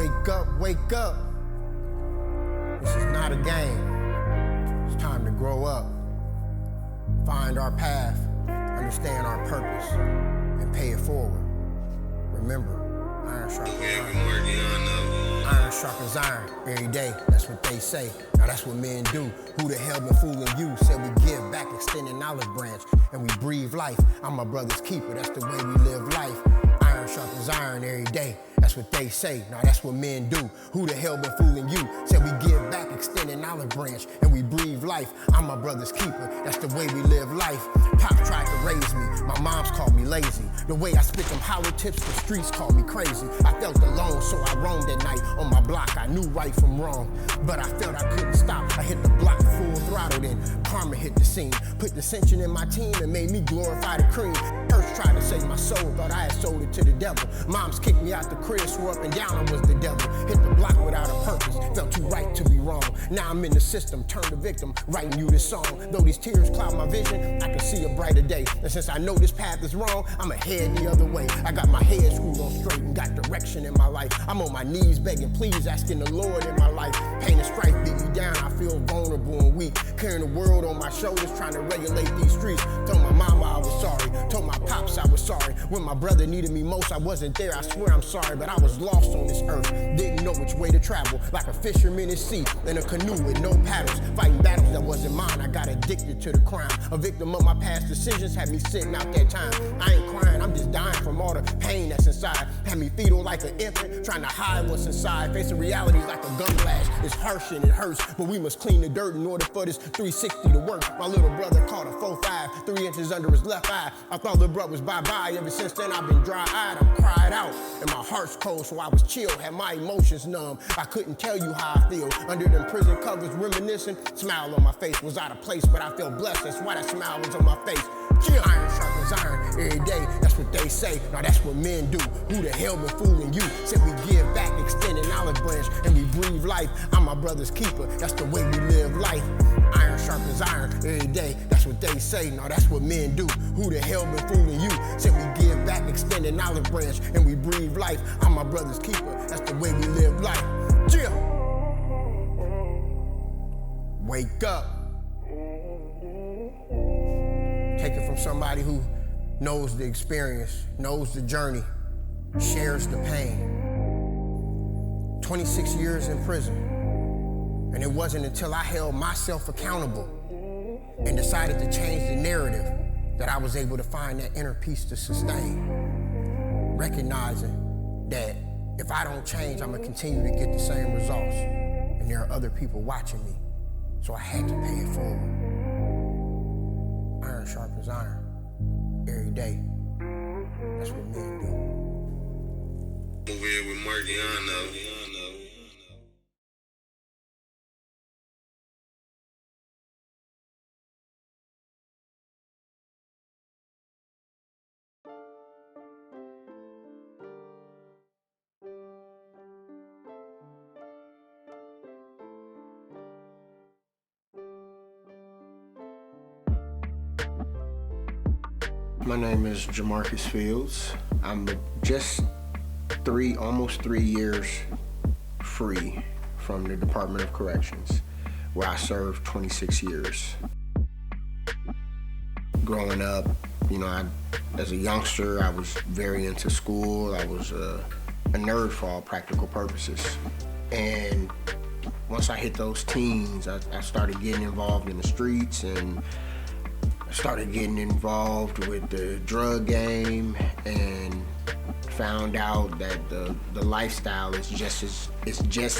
Wake up, wake up. This is not a game. It's time to grow up. Find our path, understand our purpose, and pay it forward. Remember, iron sharpens iron. Iron sharpens iron every day. That's what they say. Now that's what men do. Who the hell been fooling you? Said we give back, extending olive branch, and we breathe life. I'm my brother's keeper. That's the way we live life. Iron sharpens iron every day. That's what they say. Now that's what men do. Who the hell been fooling you? Said we give back, extending olive branch, and we breathe life. I'm my brother's keeper. That's the way we live life. Pop tried to raise me. My mom's called me lazy. The way I spit them hollow tips, the streets called me crazy. I felt alone, so I roamed at night on my block. I knew right from wrong, but I felt I couldn't stop. I hit the block full throttle, then karma hit the scene. Put dissension in my team and made me glorify the cream. First tried to save my soul, thought I had sold it to the devil. Moms kicked me out the crib, swore up and down I was the devil. Hit the block without a purpose, felt too right to be wrong. Now I'm in the system, turned the victim, writing you this song. Though these tears cloud my vision, I can see a brighter day. And since I know this path is wrong, I'ma head the other way. I got my head screwed on straight and got direction in my life. I'm on my knees begging, please, asking the Lord in my life. Pain and strife beat me down, I feel vulnerable and weak. Carrying the world on my shoulders, trying to regulate these streets. Told my mama I was sorry, told my pops I was sorry. When my brother needed me most, I wasn't there, I swear I'm sorry. But I was lost on this earth, didn't know which way to travel. Like a fisherman at sea, in a canoe with no paddles. Fighting battles that wasn't mine, I got addicted to the crime. A victim of my past decisions had me sitting out that time. I ain't crying, I'm just dying from all the pain that's inside. Had me fetal like an infant, trying to hide what's inside. Facing realities like a gun blast, it's harsh and it hurts. But we must clean the dirt in order for this 360 to work. My little brother caught a 4.5, 3 inches under his left eye. I thought the brother was bye-bye, ever since then I've been dry-eyed. I'm cried out, and my heart's cold, so I was chill, had my emotions numb. I couldn't tell you how I feel. Under them prison covers, reminiscing, smile on my face was out of place, but I felt blessed, that's why that smile was on my face. Chill. Iron sharpens iron every day, that's what they say. Now that's what men do. Who the hell been fooling you? Said we give back, extending olive branch, and we breathe life. I'm my brother's keeper, that's the way we live life. Iron sharpens iron every day, that's what they say. Now that's what men do. Who the hell been fooling you? Said we give back, extending olive branch, and we breathe life. I'm my brother's keeper, that's the way we live life. Chill. Wake up. Take it from somebody who knows the experience, knows the journey, shares the pain. 26 years in prison, and it wasn't until I held myself accountable and decided to change the narrative that I was able to find that inner peace to sustain. Recognizing that if I don't change, I'm gonna continue to get the same results, and there are other people watching me, so I had to pay it forward. Iron sharpens iron every day. That's what men do. Over here with Margiano. My name is Jamarcus Fields. I'm just almost 3 years free from the Department of Corrections, where I served 26 years. Growing up, as a youngster, I was very into school. I was a nerd for all practical purposes. And once I hit those teens, I started getting involved in the streets, and started getting involved with the drug game, and found out that the lifestyle is just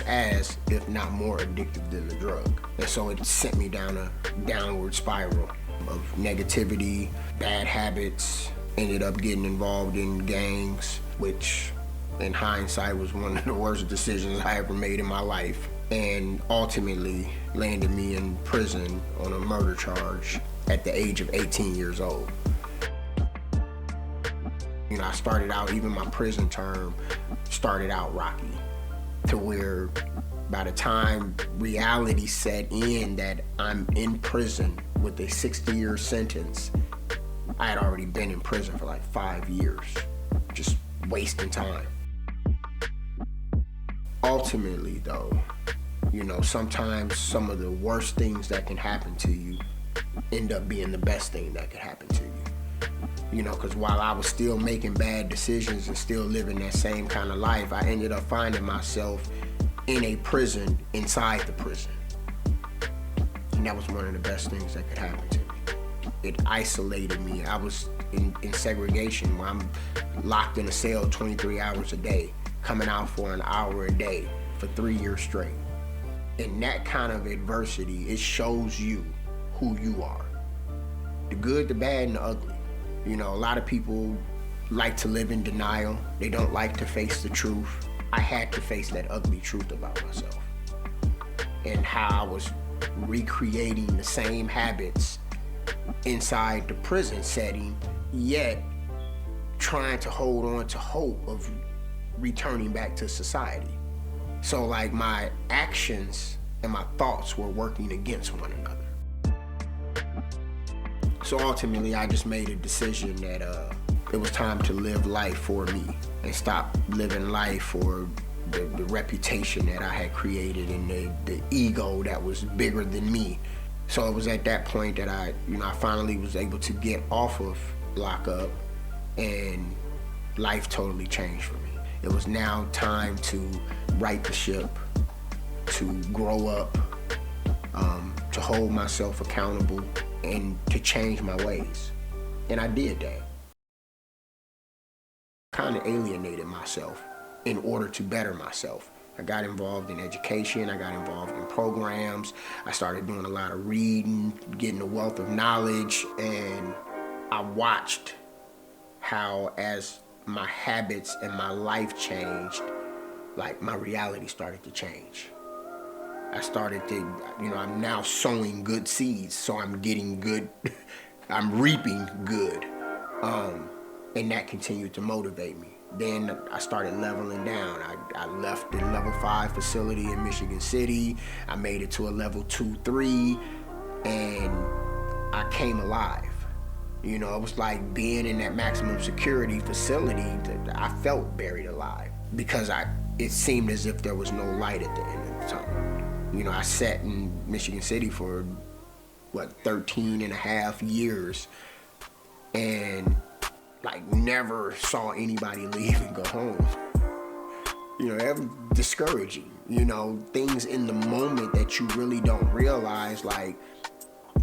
as, if not more addictive than the drug. And so it sent me down a downward spiral of negativity, bad habits, ended up getting involved in gangs, which in hindsight was one of the worst decisions I ever made in my life, and ultimately landed me in prison on a murder charge at the age of 18 years old. I started out, even my prison term started out rocky, to where by the time reality set in that I'm in prison with a 60-year sentence, I had already been in prison for like 5 years, just wasting time. Ultimately though, sometimes some of the worst things that can happen to you end up being the best thing that could happen to you. Because while I was still making bad decisions and still living that same kind of life, I ended up finding myself in a prison inside the prison. And that was one of the best things that could happen to me. It isolated me. I was in segregation where I'm locked in a cell 23 hours a day, coming out for an hour a day for 3 years straight. In that kind of adversity, it shows you who you are. The good, the bad, and the ugly. A lot of people like to live in denial. They don't like to face the truth. I had to face that ugly truth about myself and how I was recreating the same habits inside the prison setting, yet trying to hold on to hope of returning back to society. So like my actions and my thoughts were working against one another. So ultimately I just made a decision that it was time to live life for me and stop living life for the reputation that I had created and the ego that was bigger than me. So it was at that point that I finally was able to get off of lockup, and life totally changed for me. It was now time to right the ship, to grow up, to hold myself accountable, and to change my ways. And I did that. Kind of alienated myself in order to better myself. I got involved in education, I got involved in programs, I started doing a lot of reading, getting a wealth of knowledge, and I watched how as my habits and my life changed, like my reality started to change. I started to, I'm now sowing good seeds, so I'm getting good, I'm reaping good. And that continued to motivate me. Then I started leveling down. I left the level 5 facility in Michigan City. I made it to a level 2, 3, and I came alive. It was like being in that maximum security facility that I felt buried alive because it seemed as if there was no light at the end of the tunnel. I sat in Michigan City for, 13 and a half years, and never saw anybody leave and go home. That was discouraging. Things in the moment that you really don't realize, I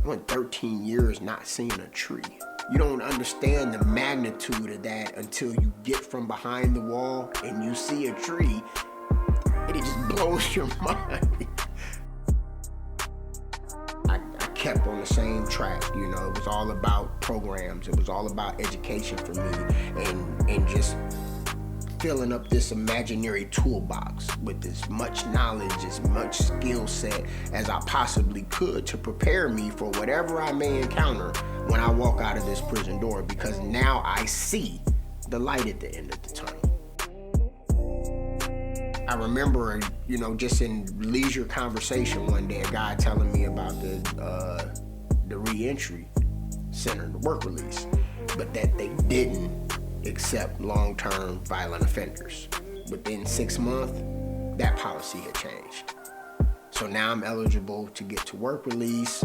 went 13 years not seeing a tree. You don't understand the magnitude of that until you get from behind the wall and you see a tree, and it just blows your mind. I kept on the same track, it was all about programs, it was all about education for me, and just filling up this imaginary toolbox with as much knowledge, as much skill set as I possibly could to prepare me for whatever I may encounter when I walk out of this prison door, because now I see the light at the end of the tunnel. I remember, just in leisure conversation one day, a guy telling me about the reentry center, the work release, but that they didn't accept long-term violent offenders. Within 6 months, that policy had changed. So now I'm eligible to get to work release.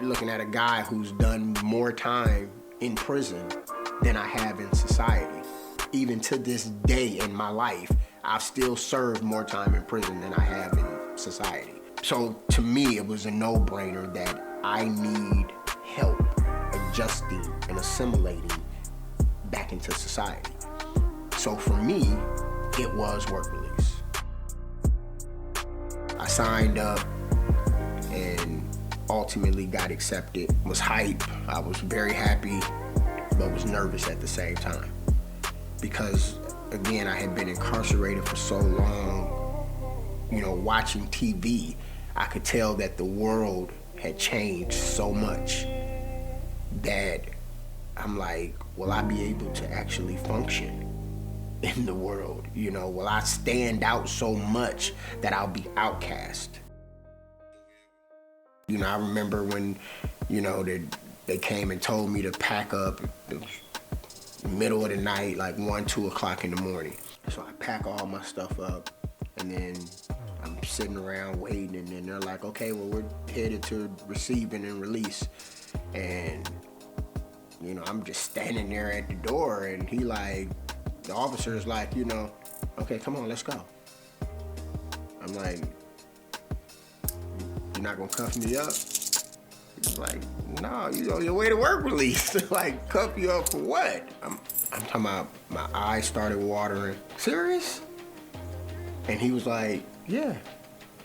Looking at a guy who's done more time in prison than I have in society. Even to this day in my life, I've still served more time in prison than I have in society. So to me, it was a no-brainer that I need help adjusting and assimilating back into society. So for me, it was work release. I signed up and ultimately got accepted. Was hype, I was very happy, but was nervous at the same time. Because again, I had been incarcerated for so long, watching TV, I could tell that the world had changed so much that I'm like, will I be able to actually function in the world? Will I stand out so much that I'll be outcast? I remember when, they came and told me to pack up middle of the night, like 1, 2 o'clock in the morning. So I pack all my stuff up, and then I'm sitting around waiting, and then they're like, okay, well, we're headed to receiving and release. And, you know, I'm just standing there at the door, and the officer's like, you know, okay, come on, let's go. I'm like, you're not gonna cuff me up? He's like, no, you on your way to work release. Like, cuff you up for what? I'm talking about, my eyes started watering. Serious? And he was like, yeah.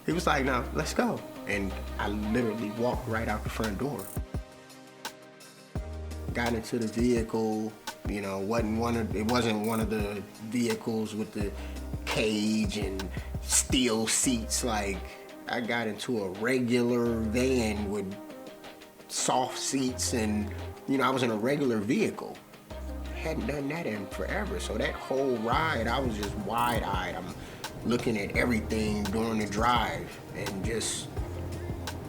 He was like, now, let's go. And I literally walked right out the front door. Got into the vehicle, you know, it wasn't one of the vehicles with the cage and steel seats. Like, I got into a regular van with soft seats, and, you know, I was in a regular vehicle. Hadn't done that in forever. So that whole ride, I was just wide-eyed. I'm looking at everything during the drive, and just,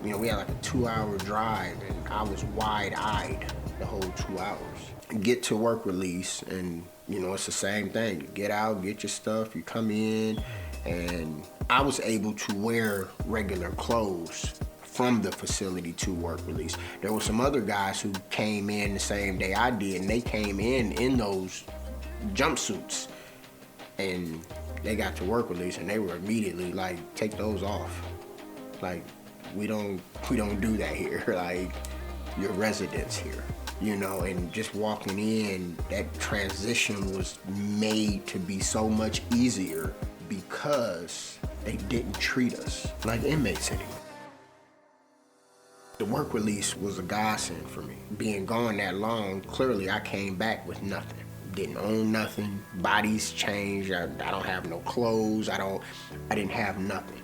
you know, we had like a 2-hour drive, and I was wide-eyed the whole 2 hours. Get to work release, and, you know, it's the same thing. You get out, get your stuff, you come in, and I was able to wear regular clothes from the facility to work release. There were some other guys who came in the same day I did, and they came in those jumpsuits, and they got to work release, and they were immediately like, take those off. Like, we don't do that here. Like, you're residents here, you know. And just walking in, that transition was made to be so much easier because they didn't treat us like inmates anymore. The work release was a godsend for me. Being gone that long, clearly I came back with nothing. Didn't own nothing, bodies changed, I don't have no clothes, I didn't have nothing.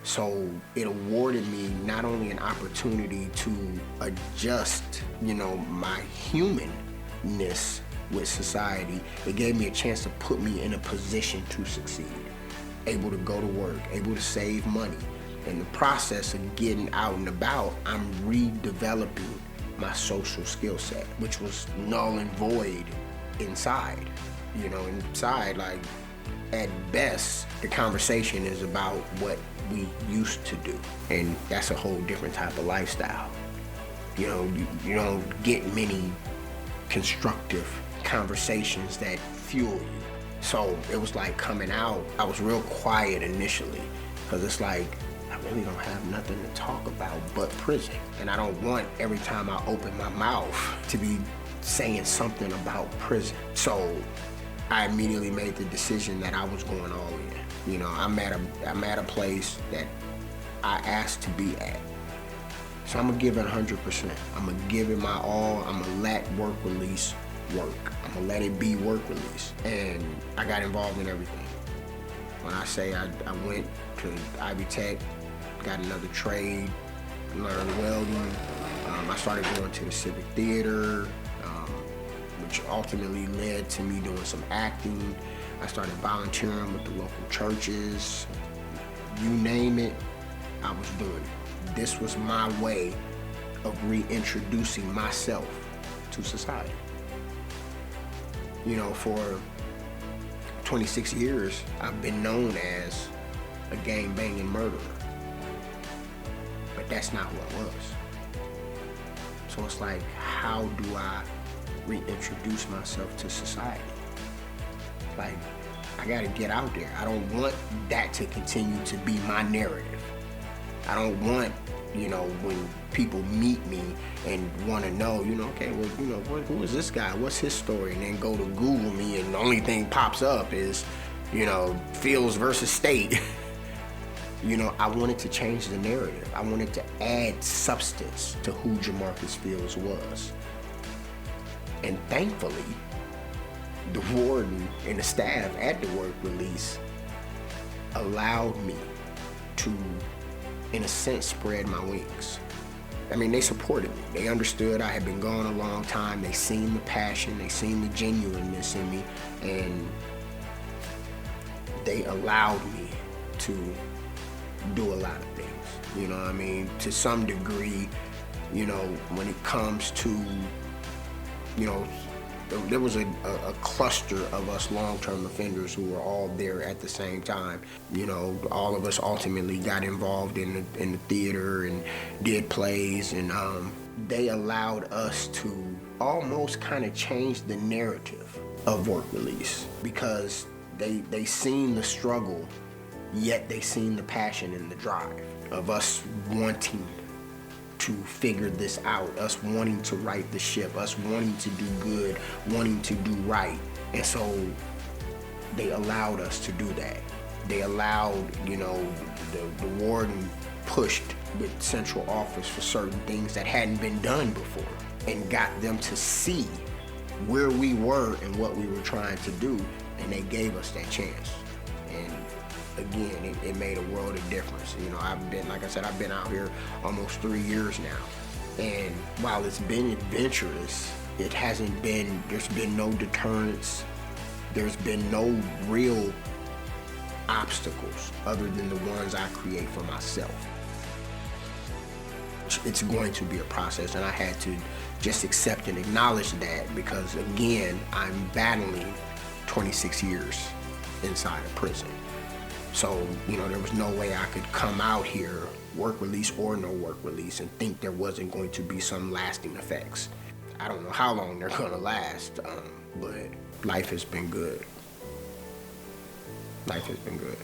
So it awarded me not only an opportunity to adjust, you know, my humanness with society, it gave me a chance to put me in a position to succeed. Able to go to work, able to save money. In the process of getting out and about, I'm redeveloping my social skill set, which was null and void inside. You know, inside, like, at best, the conversation is about what we used to do. And that's a whole different type of lifestyle. You know, you don't get many constructive conversations that fuel you. So it was like coming out, I was real quiet initially, because it's like, I really don't have nothing to talk about but prison. And I don't want every time I open my mouth to be saying something about prison. So I immediately made the decision that I was going all in. You know, I'm at a place that I asked to be at. So I'm gonna give it 100%. I'm gonna give it my all. I'm gonna let work release work. I'm gonna let it be work release. And I got involved in everything. When I say I went to Ivy Tech, got another trade, learned welding. I started going to the Civic Theater, which ultimately led to me doing some acting. I started volunteering with the local churches. You name it, I was doing it. This was my way of reintroducing myself to society. You know, for 26 years, I've been known as a gang-banging murderer. But that's not who I was. So it's like, how do I reintroduce myself to society? Like, I gotta get out there. I don't want that to continue to be my narrative. I don't want, you know, when people meet me and want to know, you know, okay, well, you know, who is this guy? What's his story? And then go to Google me, and the only thing pops up is, you know, Fields versus State. You know, I wanted to change the narrative. I wanted to add substance to who Jamarcus Fields was. And thankfully, the warden and the staff at the work release allowed me to, in a sense, spread my wings. I mean, they supported me. They understood I had been gone a long time. They seen the passion, they seen the genuineness in me, and they allowed me to do a lot of things. You know what I mean? To some degree, you know, when it comes to, you know, There was a cluster of us long-term offenders who were all there at the same time. You know, all of us ultimately got involved in the theater and did plays, and they allowed us to almost kind of change the narrative of work release, because they seen the struggle, yet they seen the passion and the drive of us wanting to figure this out, us wanting to right the ship, us wanting to do good, wanting to do right. And so they allowed us to do that. They allowed, you know, the warden pushed the central office for certain things that hadn't been done before, and got them to see where we were and what we were trying to do, and they gave us that chance. And again, it made a world of difference. You know, like I said, I've been out here almost 3 years now. And while it's been adventurous, there's been no deterrence. There's been no real obstacles other than the ones I create for myself. It's going to be a process, and I had to just accept and acknowledge that, because again, I'm battling 26 years inside a prison. So, you know, there was no way I could come out here, work release or no work release, and think there wasn't going to be some lasting effects. I don't know how long they're gonna last, but life has been good. Life has been good.